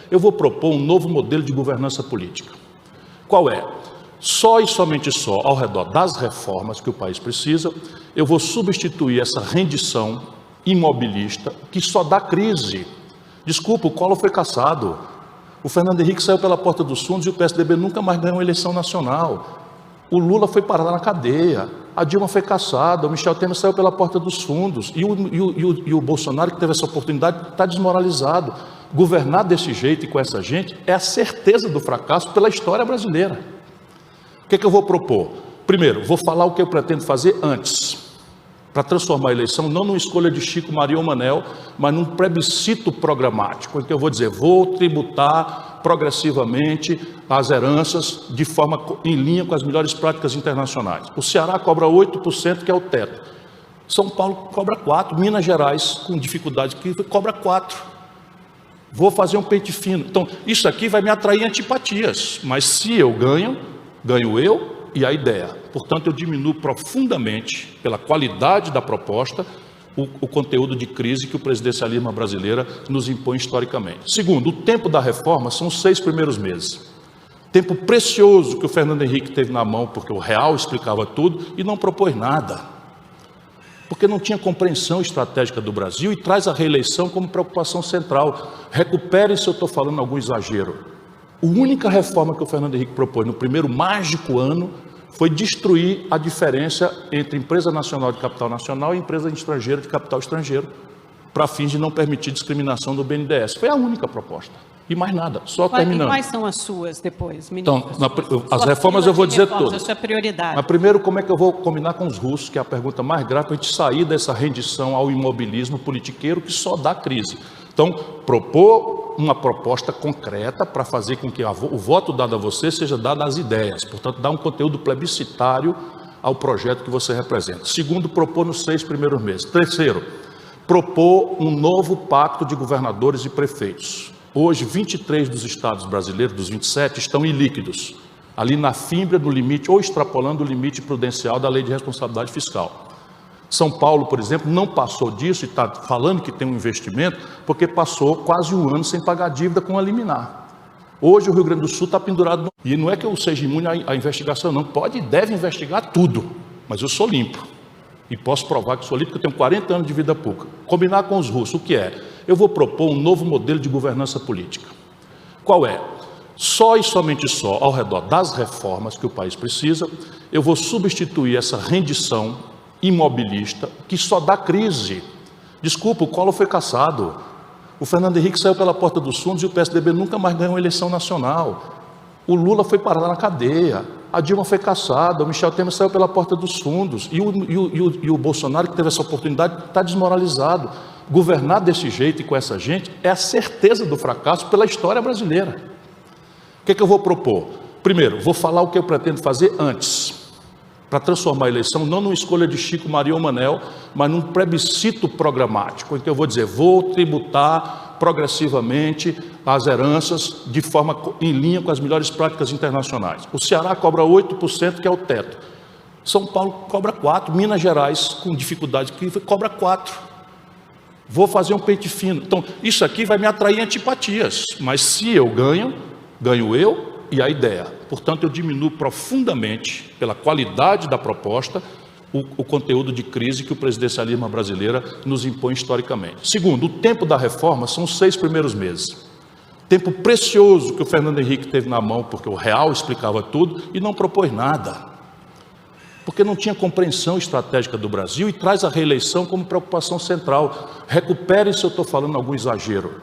Eu vou propor um novo modelo de governança política. Qual é? Só e somente só, ao redor das reformas que o país precisa, eu vou substituir essa rendição imobilista que só dá crise. Desculpa, o Collor foi cassado. O Fernando Henrique saiu pela porta dos fundos e o PSDB nunca mais ganhou uma eleição nacional. O Lula foi parar na cadeia, a Dilma foi cassada, o Michel Temer saiu pela porta dos fundos e o Bolsonaro, que teve essa oportunidade, está desmoralizado. Governar desse jeito e com essa gente é a certeza do fracasso pela história brasileira. O que é que eu vou propor? Primeiro, vou falar o que eu pretendo fazer antes, para transformar a eleição não numa escolha de Chico, Maria ou Manel, mas num plebiscito programático, em que eu vou dizer, vou tributar progressivamente as heranças de forma em linha com as melhores práticas internacionais. O Ceará cobra 8%, que é o teto. São Paulo cobra 4%, Minas Gerais, com dificuldade, cobra 4%. Vou fazer um pente fino. Então, isso aqui vai me atrair antipatias, mas se eu ganho eu e a ideia. Portanto, eu diminuo profundamente, pela qualidade da proposta, o conteúdo de crise que o presidencialismo brasileiro nos impõe historicamente. Segundo, o tempo da reforma são os 6 primeiros meses. Tempo precioso que o Fernando Henrique teve na mão, porque o real explicava tudo e não propôs nada. Porque não tinha compreensão estratégica do Brasil e traz a reeleição como preocupação central. Recupere se eu estou falando algum exagero. A única reforma que o Fernando Henrique propôs no primeiro mágico ano foi destruir a diferença entre empresa nacional de capital nacional e empresa estrangeira de capital estrangeiro, para fins de não permitir discriminação do BNDES. Foi a única proposta. E mais nada, só terminando. E quais são as suas depois, ministro? Então, as reformas eu vou dizer todas. A sua prioridade. Mas primeiro, como é que eu vou combinar com os russos, que é a pergunta mais grave, para a gente sair dessa rendição ao imobilismo politiqueiro que só dá crise. Então, propor uma proposta concreta para fazer com que o voto dado a você seja dado às ideias, portanto, dar um conteúdo plebiscitário ao projeto que você representa. Segundo, propor nos 6 primeiros meses. Terceiro, propor um novo pacto de governadores e prefeitos. Hoje, 23 dos estados brasileiros, dos 27, estão ilíquidos, ali na fímbria do limite ou extrapolando o limite prudencial da Lei de Responsabilidade Fiscal. São Paulo, por exemplo, não passou disso e está falando que tem um investimento porque passou quase um ano sem pagar dívida com a liminar. Hoje o Rio Grande do Sul está pendurado. E não é que eu seja imune à investigação, não. Pode e deve investigar tudo, mas eu sou limpo. E posso provar que sou limpo porque eu tenho 40 anos de vida pública. Combinar com os russos, o que é? Eu vou propor um novo modelo de governança política. Qual é? Só e somente só, ao redor das reformas que o país precisa, eu vou substituir essa rendição imobilista que só dá crise. Desculpa, o Collor foi cassado. O Fernando Henrique saiu pela porta dos fundos e o PSDB nunca mais ganhou uma eleição nacional. O Lula foi parar na cadeia, a Dilma foi cassada, o Michel Temer saiu pela porta dos fundos e o Bolsonaro, que teve essa oportunidade, está desmoralizado. Governar desse jeito e com essa gente é a certeza do fracasso pela história brasileira. O que é que eu vou propor? Primeiro, vou falar o que eu pretendo fazer antes, para transformar a eleição não numa escolha de Chico, Maria ou Manel, mas num plebiscito programático, em que eu vou dizer, vou tributar progressivamente as heranças de forma em linha com as melhores práticas internacionais. O Ceará cobra 8%, que é o teto. São Paulo cobra 4%, Minas Gerais, com dificuldade, cobra 4%. Vou fazer um pente fino. Então, isso aqui vai me atrair antipatias, mas se eu ganho eu e a ideia. Portanto, eu diminuo profundamente, pela qualidade da proposta, o conteúdo de crise que o presidencialismo brasileiro nos impõe historicamente. Segundo, o tempo da reforma são os 6 primeiros meses. Tempo precioso que o Fernando Henrique teve na mão, porque o real explicava tudo e não propôs nada. Porque não tinha compreensão estratégica do Brasil e traz a reeleição como preocupação central. Recupere se eu estou falando algum exagero.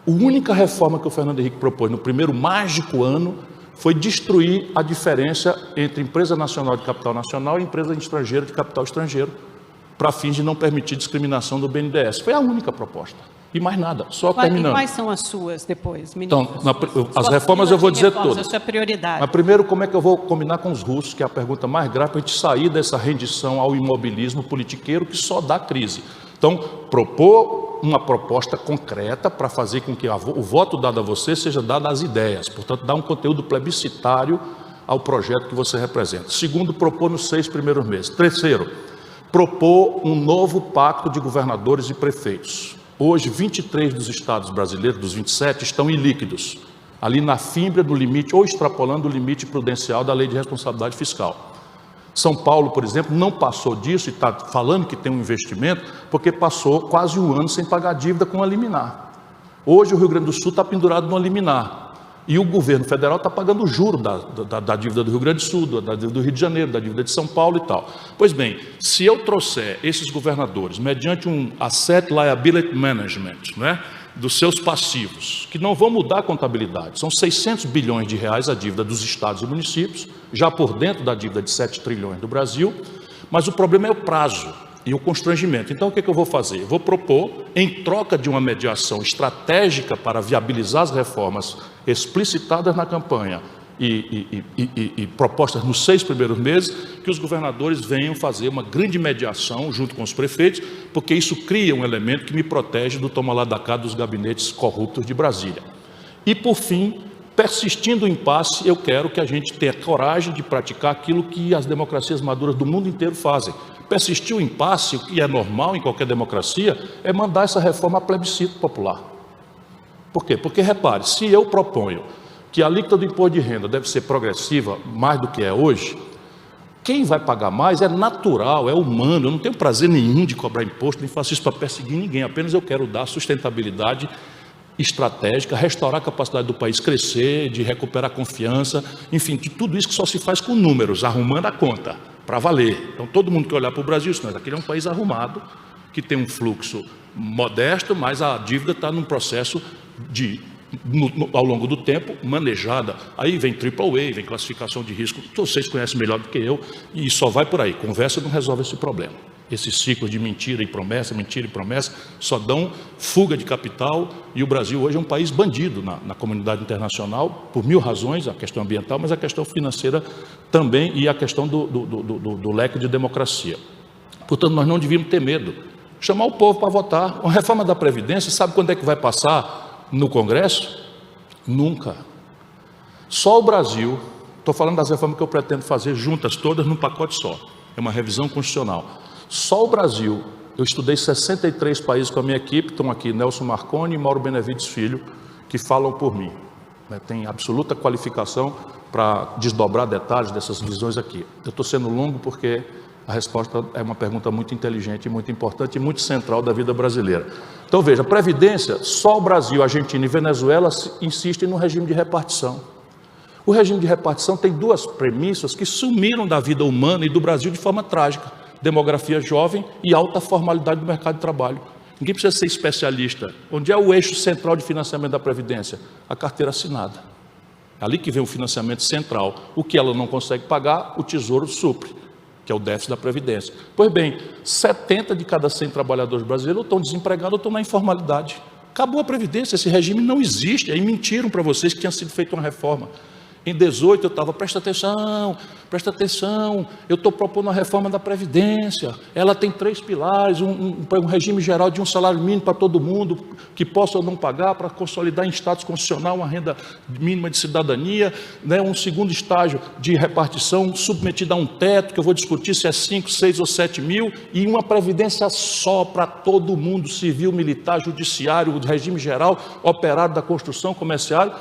A única reforma que o Fernando Henrique propôs no primeiro mágico ano foi destruir a diferença entre empresa nacional de capital nacional e empresa estrangeira de capital estrangeiro, para fins de não permitir discriminação do BNDES. Foi a única proposta. E mais nada, só terminando. E quais são as suas depois, ministro? Então, as reformas eu vou dizer todas. A sua prioridade. Mas primeiro, como é que eu vou combinar com os russos, que é a pergunta mais grave, para a gente sair dessa rendição ao imobilismo politiqueiro que só dá crise. Então, propor uma proposta concreta para fazer com que o voto dado a você seja dado às ideias, portanto, dar um conteúdo plebiscitário ao projeto que você representa. Segundo, propor nos 6 primeiros meses. Terceiro, propor um novo pacto de governadores e prefeitos. Hoje, 23 dos estados brasileiros, dos 27, estão ilíquidos, ali na fímbria do limite, ou extrapolando o limite prudencial da Lei de Responsabilidade Fiscal. São Paulo, por exemplo, não passou disso e está falando que tem um investimento, porque passou quase um ano sem pagar dívida com a liminar. Hoje, o Rio Grande do Sul está pendurado no liminar. E o governo federal está pagando o juro da dívida do Rio Grande do Sul, da dívida do Rio de Janeiro, da dívida de São Paulo e tal. Pois bem, se eu trouxer esses governadores, mediante um Asset Liability Management, né, dos seus passivos, que não vão mudar a contabilidade, são 600 bilhões de reais a dívida dos estados e municípios, já por dentro da dívida de 7 trilhões do Brasil, mas o problema é o prazo e o constrangimento. Então, o que eu vou fazer? Eu vou propor, em troca de uma mediação estratégica para viabilizar as reformas explicitadas na campanha e propostas nos 6 primeiros meses, que os governadores venham fazer uma grande mediação junto com os prefeitos, porque isso cria um elemento que me protege do toma lá da cá dos gabinetes corruptos de Brasília. E, por fim, persistindo o impasse, eu quero que a gente tenha coragem de praticar aquilo que as democracias maduras do mundo inteiro fazem. Persistir o impasse, o que é normal em qualquer democracia, é mandar essa reforma a plebiscito popular. Por quê? Porque, repare, se eu proponho que a alíquota do imposto de renda deve ser progressiva mais do que é hoje, quem vai pagar mais é natural, é humano. Eu não tenho prazer nenhum de cobrar imposto, nem faço isso para perseguir ninguém, apenas eu quero dar sustentabilidade estratégica, restaurar a capacidade do país crescer, de recuperar a confiança, enfim, de tudo isso que só se faz com números, arrumando a conta, para valer. Então, todo mundo que olhar para o Brasil, isso, aquele é um país arrumado, que tem um fluxo modesto, mas a dívida está num processo de, ao longo do tempo, manejada. Aí vem AAA, vem classificação de risco, vocês conhecem melhor do que eu, e só vai por aí. Conversa não resolve esse problema. Esses ciclos de mentira e promessa só dão fuga de capital, e o Brasil hoje é um país bandido na comunidade internacional, por 1000 razões, a questão ambiental, mas a questão financeira também, e a questão do leque de democracia. Portanto, nós não devíamos ter medo. Chamar o povo para votar. Uma reforma da Previdência, sabe quando é que vai passar no Congresso? Nunca. Só o Brasil, estou falando das reformas que eu pretendo fazer juntas todas num pacote só, é uma revisão constitucional. Só o Brasil, eu estudei 63 países com a minha equipe, estão aqui Nelson Marconi e Mauro Benevides Filho, que falam por mim. Tem absoluta qualificação para desdobrar detalhes dessas visões aqui. Eu estou sendo longo porque a resposta é uma pergunta muito inteligente, muito importante e muito central da vida brasileira. Então veja, a Previdência, só o Brasil, Argentina e Venezuela insistem no regime de repartição. O regime de repartição tem 2 premissas que sumiram da vida humana e do Brasil de forma trágica: demografia jovem e alta formalidade do mercado de trabalho. Ninguém precisa ser especialista. Onde é o eixo central de financiamento da Previdência? A carteira assinada. É ali que vem o financiamento central. O que ela não consegue pagar, o Tesouro supre, que é o déficit da Previdência. Pois bem, 70 de cada 100 trabalhadores brasileiros estão desempregados ou estão na informalidade. Acabou a Previdência, esse regime não existe. Aí mentiram para vocês que tinha sido feita uma reforma. Em 18 eu estava, presta atenção, eu estou propondo uma reforma da Previdência, ela tem 3 pilares, um regime geral de um salário mínimo para todo mundo, que possa ou não pagar, para consolidar em status constitucional uma renda mínima de cidadania, né, um segundo estágio de repartição submetido a um teto, que eu vou discutir se é 5, 6 ou 7 mil, e uma Previdência só para todo mundo, civil, militar, judiciário, o regime geral, operário da construção, comerciário,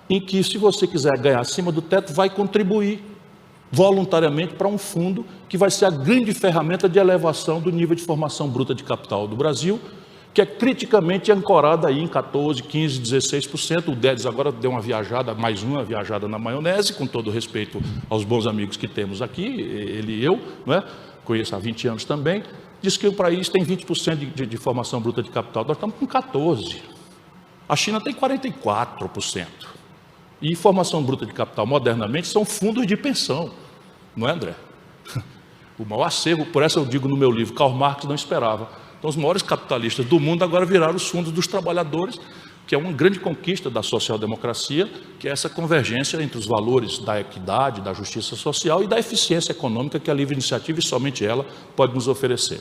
em que, se você quiser ganhar acima do teto, vai contribuir voluntariamente para um fundo que vai ser a grande ferramenta de elevação do nível de formação bruta de capital do Brasil, que é criticamente ancorada aí em 14%, 15%, 16%. O Guedes agora deu uma viajada, mais uma viajada na maionese, com todo respeito aos bons amigos que temos aqui, ele e eu, não é? Conheço há 20 anos também, diz que o país tem 20% de formação bruta de capital, nós estamos com 14%. A China tem 44%. E formação bruta de capital, modernamente, são fundos de pensão, não é, André? O maior acervo, por isso eu digo no meu livro, Karl Marx não esperava. Então, os maiores capitalistas do mundo agora viraram os fundos dos trabalhadores, que é uma grande conquista da social-democracia, que é essa convergência entre os valores da equidade, da justiça social e da eficiência econômica que a livre iniciativa, e somente ela, pode nos oferecer.